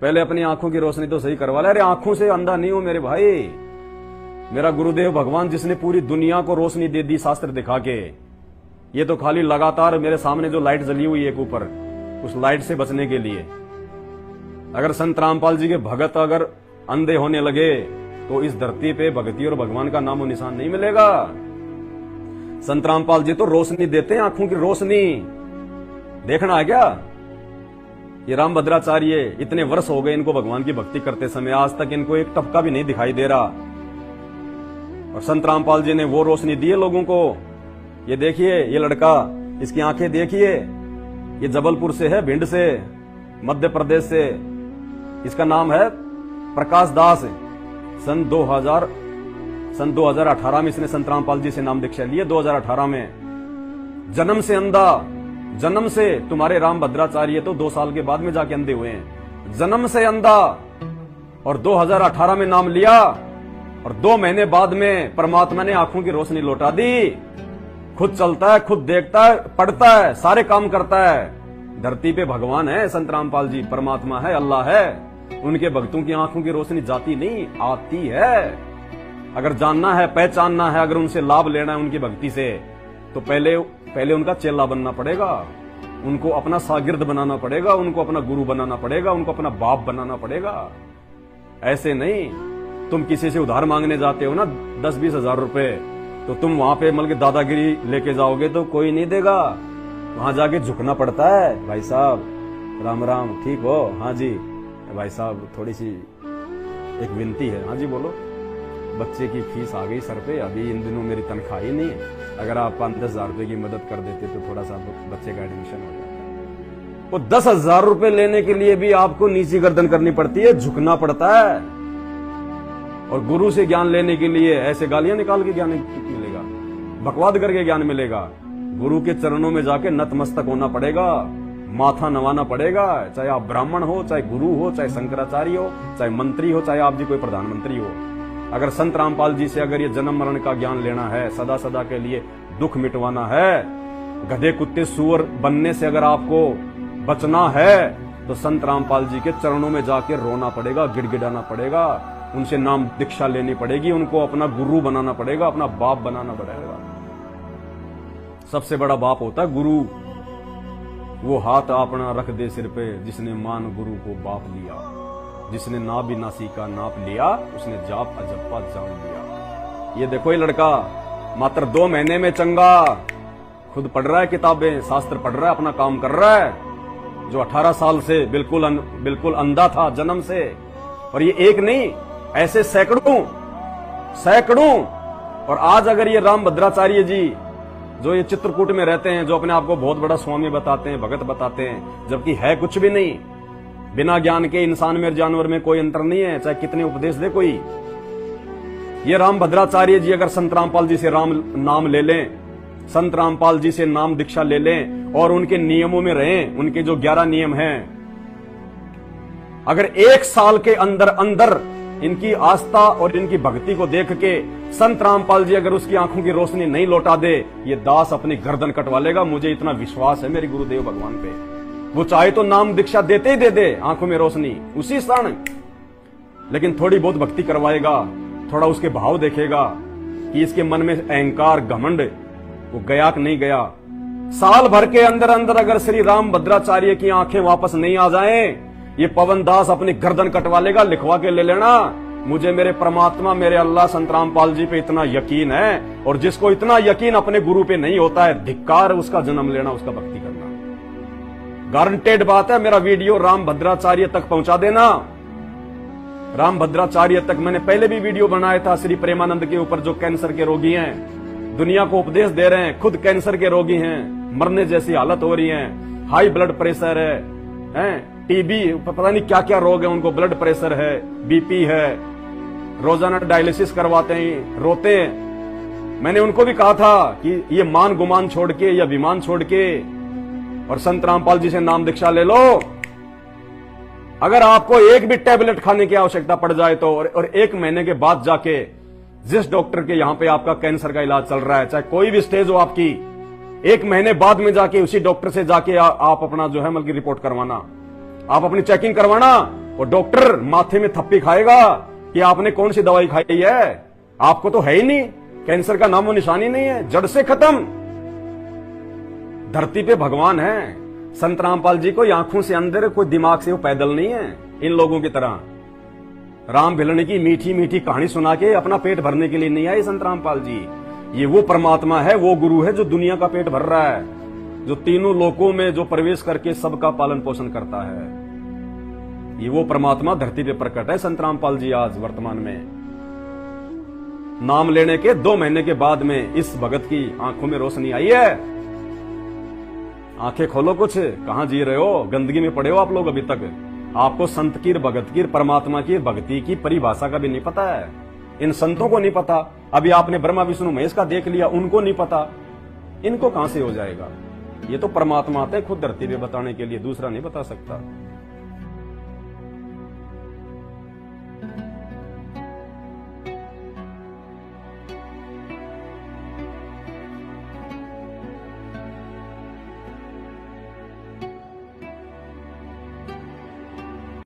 पहले अपनी आंखों की रोशनी तो सही करवा ले। अरे आंखों से अंधा नहीं हो मेरे भाई। मेरा गुरुदेव भगवान जिसने पूरी दुनिया को रोशनी दे दी शास्त्र दिखा के, ये तो खाली लगातार मेरे सामने जो लाइट जली हुई है एक ऊपर, उस लाइट से बचने के लिए। अगर संत रामपाल जी के भगत अगर अंधे होने लगे तो इस धरती पे भक्ति और भगवान का नामो निशान नहीं मिलेगा। संत रामपाल जी तो रोशनी देते हैं, आंखों की रोशनी। देखना है क्या? ये रामभद्राचार्य इतने वर्ष हो गए इनको भगवान की भक्ति करते समय, आज तक इनको एक टपका भी नहीं दिखाई दे रहा। और संत रामपाल जी ने वो रोशनी दी है लोगों को। ये देखिए, ये लड़का, इसकी आंखें देखिए, ये जबलपुर से है, भिंड से, मध्य प्रदेश से। इसका नाम है प्रकाश दास। सन 2018 में इसने संत रामपाल जी से नाम दीक्षा ली है। 2018 में जन्म से अंधा, जन्म से। तुम्हारे रामभद्राचार्य तो 2 साल के बाद में जाके अंधे हुए हैं। जन्म से अंधा और 2018 में नाम लिया और 2 महीने बाद में परमात्मा ने आंखों की रोशनी लौटा दी। खुद चलता है, खुद देखता है, पढ़ता है, सारे काम करता है। धरती पे भगवान है संत रामपाल जी, परमात्मा है, अल्लाह है। उनके भक्तों की आंखों की रोशनी जाती नहीं, आती है। अगर जानना है, पहचानना है, अगर उनसे लाभ लेना है उनकी भक्ति से, तो पहले उनका चेला बनना पड़ेगा, उनको अपना शागिर्द बनाना पड़ेगा, उनको अपना गुरु बनाना पड़ेगा, उनको अपना बाप बनाना पड़ेगा। ऐसे नहीं तुम किसी से उधार मांगने जाते हो ना 10-20 हजार रुपए, तो तुम वहां पे मतलब दादागिरी लेके जाओगे तो कोई नहीं देगा। वहां जाके झुकना पड़ता है। भाई साहब राम राम, ठीक हो? हाँ जी। भाई साहब थोड़ी सी एक विनती है। हाँ जी बोलो। बच्चे की फीस आ गई सर पे, अभी इन दिनों मेरी तनख्वाह ही नहीं है। अगर आप 5-10 हजार रुपए की मदद कर देते तो थोड़ा सा बच्चे का एडमिशन हो जाता। वो 10 हजार रुपए लेने के लिए भी आपको नीची गर्दन करनी पड़ती है, झुकना पड़ता है। और गुरु से ज्ञान लेने के लिए ऐसे गालियां निकाल के ज्ञान मिलेगा, बकवाद करके ज्ञान मिलेगा। गुरु के चरणों में जाके नतमस्तक होना पड़ेगा, माथा नवाना पड़ेगा। चाहे आप ब्राह्मण हो, चाहे गुरु हो, चाहे शंकराचार्य हो, चाहे मंत्री हो, चाहे आप जी कोई प्रधानमंत्री हो। अगर संत रामपाल जी से अगर ये जन्म मरण का ज्ञान लेना है, सदा सदा के लिए दुख मिटवाना है, गधे कुत्ते सुअर बनने से अगर आपको बचना है, तो संत रामपाल जी के चरणों में जाके रोना पड़ेगा, गिड़गिड़ाना पड़ेगा, उनसे नाम दीक्षा लेनी पड़ेगी, उनको अपना गुरु बनाना पड़ेगा, अपना बाप बनाना पड़ेगा। सबसे बड़ा बाप होता है गुरु। वो हाथ अपना रख दे सिर पे जिसने मान गुरु को बाप लिया, जिसने ना भी नासी का नाप लिया, उसने जाप अजप्पा जान लिया। ये देखो, ये लड़का मात्र 2 महीने में चंगा, खुद पढ़ रहा है किताबें, शास्त्र पढ़ रहा है, अपना काम कर रहा है। जो 18 साल से बिल्कुल अंधा था जन्म से। और ये एक नहीं, ऐसे सैकड़ों। और आज अगर ये रामभद्राचार्य जी जो ये चित्रकूट में रहते हैं, जो अपने आप को बहुत बड़ा स्वामी बताते हैं, भगत बताते हैं, जबकि है कुछ भी नहीं। बिना ज्ञान के इंसान में जानवर में कोई अंतर नहीं है, चाहे कितने उपदेश दे कोई। ये रामभद्राचार्य जी अगर संत रामपाल जी से राम नाम ले लें, संत रामपाल जी से नाम दीक्षा ले लें और उनके नियमों में रहें, उनके जो 11 नियम हैं, अगर 1 साल के अंदर अंदर इनकी आस्था और इनकी भक्ति को देख के संत रामपाल जी अगर उसकी आंखों की रोशनी नहीं लौटा दे, ये दास अपनी गर्दन कटवा लेगा। मुझे इतना विश्वास है मेरे गुरुदेव भगवान पे। वो चाहे तो नाम दीक्षा देते ही दे आंखों में रोशनी उसी क्षण, लेकिन थोड़ी बहुत भक्ति करवाएगा, थोड़ा उसके भाव देखेगा कि इसके मन में अहंकार घमंड वो गया कि नहीं गया। साल भर के अंदर अंदर अगर श्री रामभद्राचार्य की आंखें वापस नहीं आ जाएं, ये पवन दास अपनी गर्दन कटवा लेगा। लिखवा के ले लेना, मुझे मेरे परमात्मा, मेरे अल्लाह संत रामपाल जी पे इतना यकीन है। और जिसको इतना यकीन अपने गुरु पे नहीं होता है, धिक्कार उसका जन्म लेना, उसका भक्ति करना। गारंटेड बात है। मेरा वीडियो रामभद्राचार्य तक पहुंचा देना। रामभद्राचार्य तक मैंने पहले भी वीडियो बनाया था श्री प्रेमानंद के ऊपर, जो कैंसर के रोगी हैं, दुनिया को उपदेश दे रहे हैं, खुद कैंसर के रोगी हैं, मरने जैसी हालत हो रही है, हाई ब्लड प्रेशर है, टीबी, पता नहीं क्या क्या रोग है उनको, ब्लड प्रेशर है, बीपी है, रोजाना डायलिसिस करवाते हैं, रोते हैं। मैंने उनको भी कहा था कि ये मान गुमान छोड़ के या विमान छोड़ के और संत रामपाल जी से नाम दीक्षा ले लो। अगर आपको एक भी टैबलेट खाने की आवश्यकता पड़ जाए तो, और 1 महीने के बाद जाके जिस डॉक्टर के यहां पे आपका कैंसर का इलाज चल रहा है, चाहे कोई भी स्टेज हो आपकी, 1 महीने बाद में जाके उसी डॉक्टर से जाके आप अपना जो है मतलब रिपोर्ट करवाना, आप अपनी चेकिंग करवाना। और डॉक्टर माथे में थप्पी खाएगा कि आपने कौन सी दवाई खाई है, आपको तो है ही नहीं, कैंसर का नामो निशानी नहीं है, जड़ से खत्म। धरती पे भगवान है। संत रामपाल जी कोई आंखों से अंदर, कोई दिमाग से वो पैदल नहीं है इन लोगों की तरह। राम भिलने की मीठी मीठी कहानी सुना के अपना पेट भरने के लिए नहीं आए संत रामपाल जी। ये वो परमात्मा है, वो गुरु है जो दुनिया का पेट भर रहा है, जो तीनों लोकों में जो प्रवेश करके सबका पालन पोषण करता है। ये वो परमात्मा धरती पे प्रकट है संत रामपाल जी आज वर्तमान में। नाम लेने के 2 महीने के बाद में इस भगत की आंखों में रोशनी आई है। आंखें खोलो, कुछ कहां जी रहे हो, गंदगी में पड़े हो आप लोग अभी तक। आपको संत की, भगत की, परमात्मा की, भक्ति की परिभाषा का भी नहीं पता है। इन संतों को नहीं पता। अभी आपने ब्रह्मा विष्णु महेश का देख लिया, उनको नहीं पता, इनको कहां से हो जाएगा। ये तो परमात्मा आते हैं खुद धरती पे बताने के लिए, दूसरा नहीं बता सकता।